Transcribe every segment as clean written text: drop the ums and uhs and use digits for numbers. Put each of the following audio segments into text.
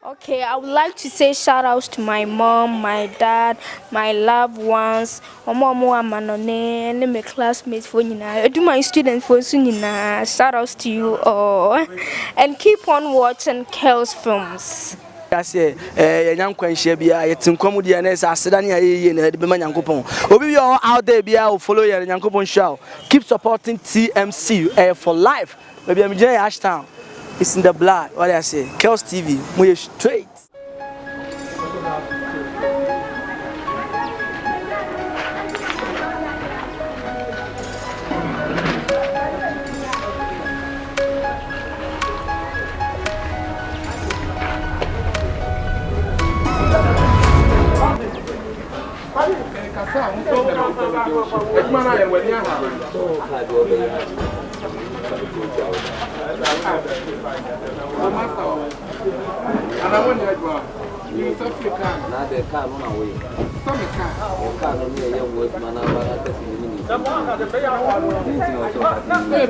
Okay, I would like to say shout outs to my mom, my dad, my loved ones, Omo Amanone, and my classmates for I do my students for Sunina. Shout outs to you all. And keep on watching Kel's films. I say, young Quenchia, it's in comedian as Sedani, and the Manyankopon. Obi all out there, be our follow your Yankopon show. Keep supporting TMC for life. Maybe I'm Jay Ashtown. It's in the blood. What I say, Kel's TV, we're straight. And I wonder, you South Africa. Now they can't run away. Some can't. Only a young workman.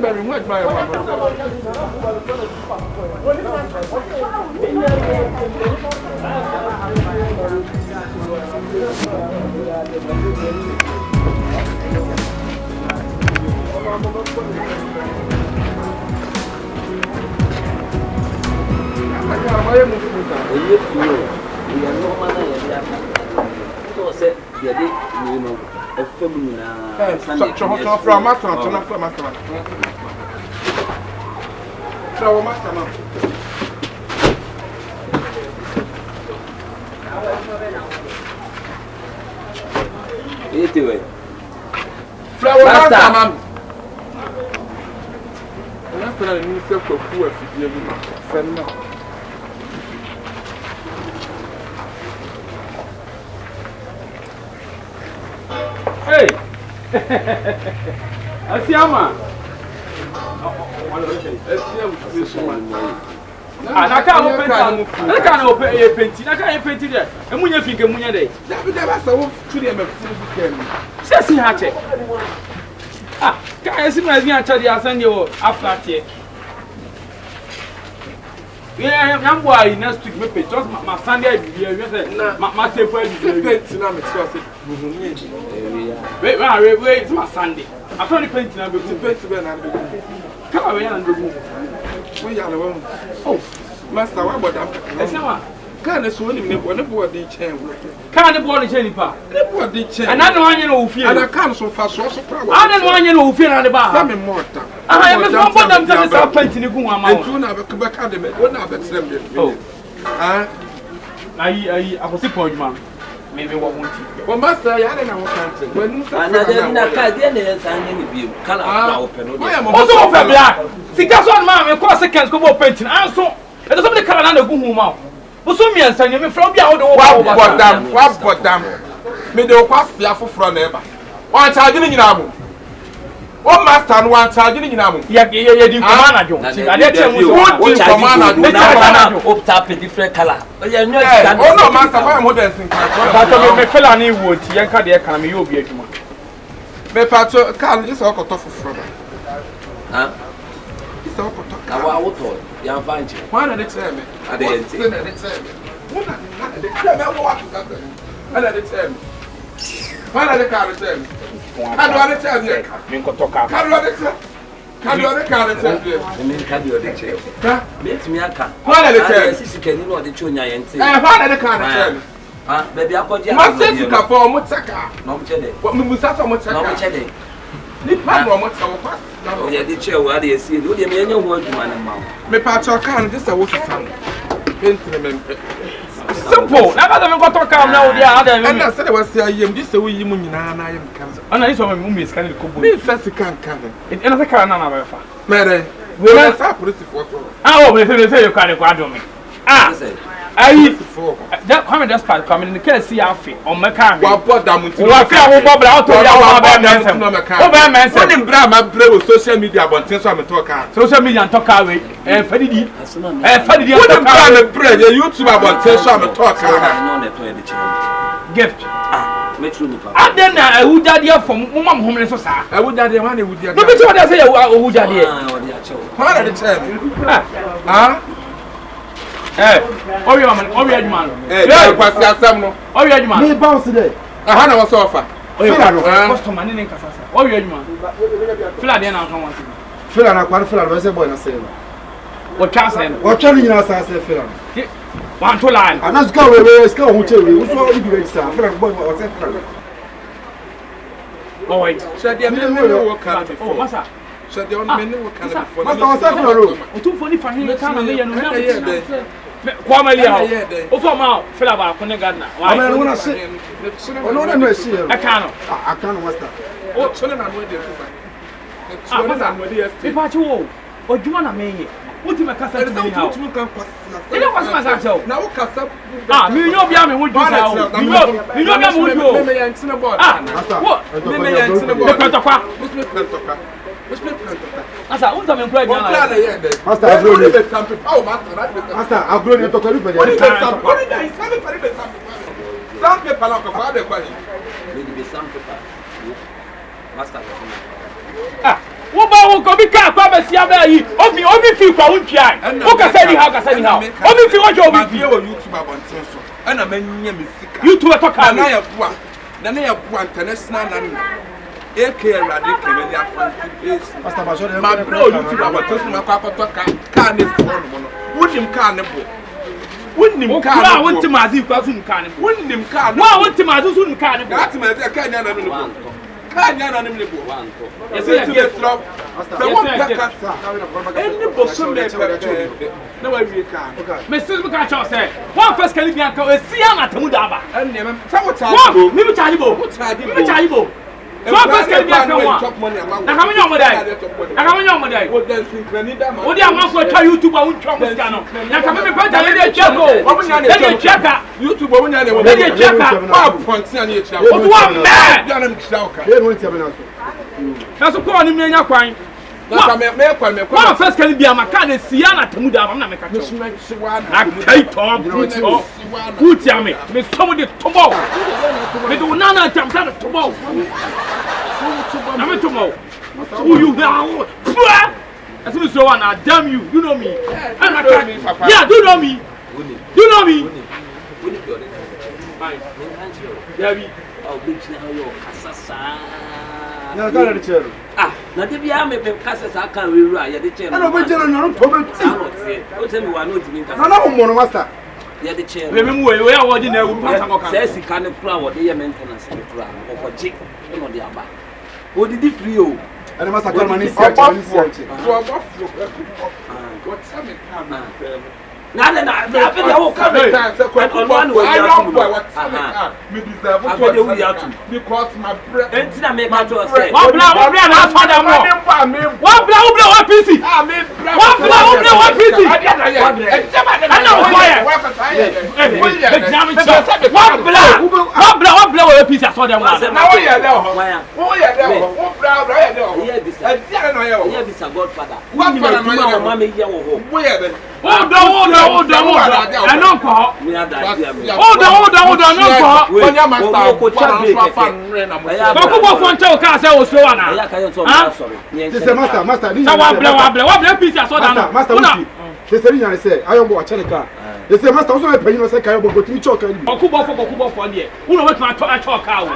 Very much my Hey! Asiama! I can't open a painting. I can't paint it there. And when you think a munya day, that would never so to them a full weekend. Says he had it. Ah, can I see my tell you? I send you a flat here. Yeah, I'm why next week, maybe just my Sunday, my temple is painting. Wait, it's my Sunday. I'm trying to paint now, but to paint to Ben and come away and remove. Oh, Master, what about that? Can't swim in the board the chain. Can't the board the chain, pa? The board the chain. And I don't want you to feel. And I can't so fast, so proud. I don't want you to feel on the bar. I'm more. I have no problem to start painting the Guma. I do not have a Quebec Academy. What not accepted? Oh, I was a point, man. Maybe what won't you? Well, Master, I don't know what country. When you say, I'm not open. Also, open black. See, that's one man, of course, I can't go painting. I saw. There's somebody coming out of Guma. But some men send you from the other one. What but damn? Me do pass fearful from ever. One charging in Namu. One master and one charging in Namu. Yeah, you command you. I let you command you. Up tap a different color. Oh, no, master, my mother thinks. But me fell on you wood. Yanka the economy, you'll be a human. Me patcho can't just walk off from. Huh? It's all for talk. I will talk. You're fine. Why did it tell me? I didn't tell me. What did it tell me? Why did it tell me? Why did the car tell me? How do I tell you? How do I tell you? How do I tell you? I mean, can you tell me? Let me a car. Why did it tell you? Can you know the junior and say, why did the car tell me? Maybe I got you. My sister for Mutaka. No, what Musaka Mutaka? Oh, yeah, the chair where they see. Do you mean your word, man? Me patcho can this a water sound. Simple. Never got to come now. And I said, I was saying, this way you mean, and I am coming. And I saw my mummy is kind of cool. Me first can't come. It another car, none of her. Mary, we'll stop with the photo. Oh, if you say you can't go me. Ah, that coming just part coming in the case see outfit on my car. What bought them to what bubble out of social media, but since I'm a talker, social media and talk away and Freddy and Freddy YouTube about since I'm a talker. Gift. And then I would daddy from Mum Homeless. I would daddy money with you. Look at what I say, who daddy. What are the 10? Obi adwuma no. Kwasi asem no. Obi adwuma. Me bounce there. Aha na wo so offer. Fila no. Customer ne nkasa sa. Obi adwuma. Fila de na nka wanti. Fila na kwar fila no say boy na say no. O chance no. O chance nyina sa say fila no. One to line. Anas ka we ska ho che we. Wo so ibi we sa. Fila boy o say fila. Oh wait. So dia me wo kan. Oh masa. So dia on me wo kan before. Master o say fila no. O tu fo ni fa hin ka na me ya no na. Kwa mali ha. O so ma fila ba ko ne gardener. Why? I wanna see. Oh no no see. I can't. I can't master. Oh so na no dey fifa. So na no dey stay. Ipa chi wo. Odwuma na me ye. Wuti me kasa ti ni ha. Ile kwasa ma sa so. Na wo kasa. Me nyo bia me ho ju sa o. Me nyo bia me ho ju o. Me yan tina board. Me yan tina board. Me kwetokwa. Asa, unta me nkwa Master, Master, agro ni to ko ripe dey. Some people like for the quality. Master. Wo ba wo ko bi ka kwa ba sia ba yi. Obi fi kwa wuntwa. Wo ka say ni how. Obi fi wo jo obi fi wo YouTube abonten so. Ana manya me sika. YouTube to ka na ya bua. Na ya bua international na. Eke rade kemeli afan place. Master Bashore. Ma bro YouTube abonten so na kwa kwato ka ne phone mo no. Wunim ka ne bo. Wunim ka na wonti mazi kwa su nka ne bo. Wunim ka ne. Wa wonti mazi su nka ne bo. Ati mazi ka nya na ne bo. Ka nya na ne bo. Yes yes yes. So what ka sa. Any bosom me na wa wie ka. Me sis me ka cha say. One first can be anka e sia na tamu da ba. Enne me sa wo cha. Me bi charge bo. Me charge bo. So first can be anka wa. Na ka me nyo mo dai. Wo dan synchrony da ma. Wo dia ma ko twa YouTube a wontwa mo sika no. Na ka me pa ta le check o. Wo nya ne check YouTube wo nya ne wo. Le check Wa pontia ne chira. Wo wa me. Ya na me chira o ka. Ye no ti abena so. Na so ko ni me nya kwan. Na me kwa. One first can be amaka na sia na tamu da ba na me ka cho. Na kai to. Uti ame. Me so mo de tobo. Me do nana tamta de tobo. Na me tobo. Who you now? I see so one, I damn you. You know me. Yeah, do you know me? You know me? Fine. Yeah, I'll be now your Casasa. Na ga na chair. Na de bia me Casasa kan we ru ya de chair. Na no be chair na no to be. O tell me we are not even Casasa. Na na mo no master. Ya de chair. we we are wodi na ewu pata mo kan. Say sika ne kura wo de ye maintenance ne kura. Okoje e no de aba. O di free o. And master call man is here. What's happening? Na wo ka Me deserve because my breath. Entina me ka to say. Wa bla na fa da mo. Wa PC. Wa PC. Ana wo fire. Wa bla PC aso da mo. Na wo ye there ho. Wo ye there ho. Wo bla ye there ho. Here be sa Godfather. Godfather no ye. Ma me ye wo ho. Wo ye there. Hold on. I don't call. Me ada dia me. Hold on. No call. Onya master. Ko cha break. Ko ko fon che o ka say o so ana. Ya ka yo so sorry. Say master. Sa wa bla PC aso da no. Master. They say you say ayombo achane ka. They say master also pay you say kayo go timi choka ni. Okubo for there. Uno wet ma choka o.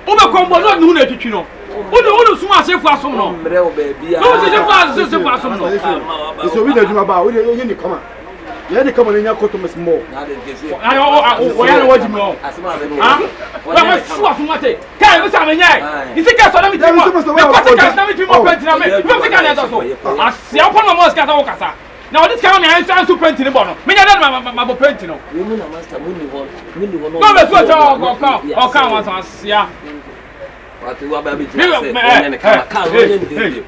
O be kombo no nu na twitwi no. Uno suma asefu asom no. Mre o be bia. No se asom no. So we dey juma ba we dey ni kama. Ya ni kama nya customers more. Na de gese. O ya no waji mo. Asema be. Ah? Wa su asom ate. Kai we sa me nyai. Isi ka so na mi timo. Me kwase ka na mi timo penti na me. Me se ka na so. Asia pon mo ska sa wo kasa. Now this kind of answer to paint in the bottom. Me na my paint no. You mean master money one. No. No, let's go come once yeah. But you are baby to say when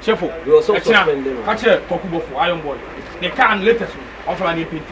Shifo. You also suspended. Catch a Kokubo for iron boy. They can't let us offer any paint.